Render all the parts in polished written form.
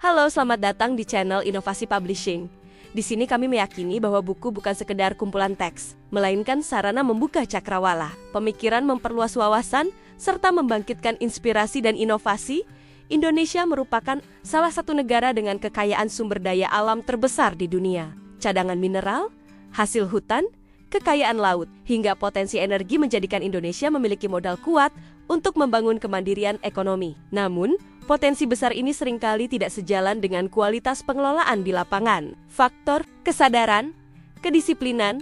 Halo, selamat datang di channel Inovasi Publishing. Di sini kami meyakini bahwa buku bukan sekedar kumpulan teks, melainkan sarana membuka cakrawala, pemikiran memperluas wawasan, serta membangkitkan inspirasi dan inovasi. Indonesia merupakan salah satu negara dengan kekayaan sumber daya alam terbesar di dunia. Cadangan mineral, hasil hutan, kekayaan laut, hingga potensi energi menjadikan Indonesia memiliki modal kuat untuk membangun kemandirian ekonomi. Namun, potensi besar ini seringkali tidak sejalan dengan kualitas pengelolaan di lapangan. Faktor kesadaran, kedisiplinan,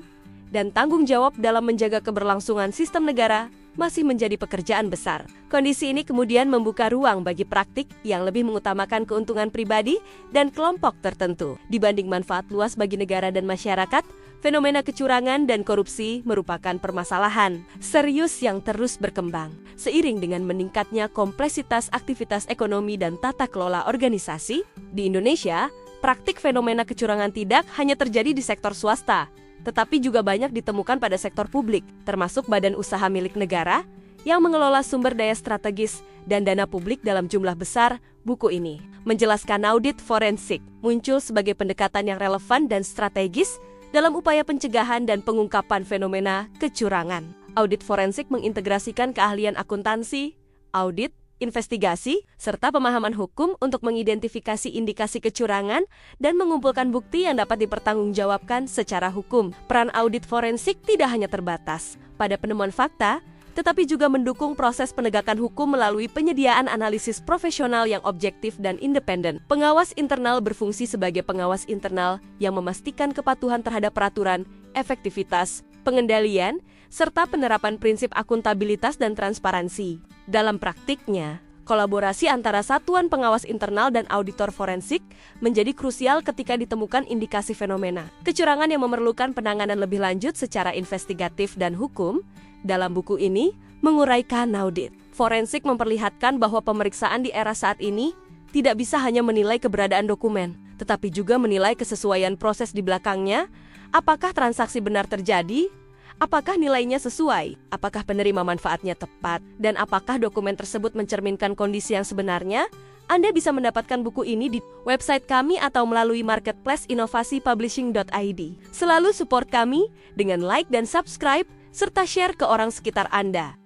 dan tanggung jawab dalam menjaga keberlangsungan sistem negara masih menjadi pekerjaan besar. Kondisi ini kemudian membuka ruang bagi praktik yang lebih mengutamakan keuntungan pribadi dan kelompok tertentu dibanding manfaat luas bagi negara dan masyarakat. Fenomena kecurangan dan korupsi merupakan permasalahan serius yang terus berkembang. Seiring dengan meningkatnya kompleksitas aktivitas ekonomi dan tata kelola organisasi, di Indonesia, praktik fenomena kecurangan tidak hanya terjadi di sektor swasta, tetapi juga banyak ditemukan pada sektor publik, termasuk badan usaha milik negara yang mengelola sumber daya strategis dan dana publik dalam jumlah besar. Buku ini menjelaskan audit forensik muncul sebagai pendekatan yang relevan dan strategis dalam upaya pencegahan dan pengungkapan fenomena kecurangan. Audit forensik mengintegrasikan keahlian akuntansi, audit, investigasi, serta pemahaman hukum untuk mengidentifikasi indikasi kecurangan dan mengumpulkan bukti yang dapat dipertanggungjawabkan secara hukum. Peran audit forensik tidak hanya terbatas pada penemuan fakta, tetapi juga mendukung proses penegakan hukum melalui penyediaan analisis profesional yang objektif dan independen. Pengawas internal berfungsi sebagai pengawas internal yang memastikan kepatuhan terhadap peraturan, efektivitas, pengendalian, serta penerapan prinsip akuntabilitas dan transparansi. Dalam praktiknya, kolaborasi antara satuan pengawas internal dan auditor forensik menjadi krusial ketika ditemukan indikasi fenomena kecurangan yang memerlukan penanganan lebih lanjut secara investigatif dan hukum. Dalam buku ini, menguraikan audit forensik memperlihatkan bahwa pemeriksaan di era saat ini tidak bisa hanya menilai keberadaan dokumen, tetapi juga menilai kesesuaian proses di belakangnya. Apakah transaksi benar terjadi? Apakah nilainya sesuai? Apakah penerima manfaatnya tepat? Dan apakah dokumen tersebut mencerminkan kondisi yang sebenarnya? Anda bisa mendapatkan buku ini di website kami atau melalui marketplace inovasipublishing.id. Selalu support kami dengan like dan subscribe, serta share ke orang sekitar Anda.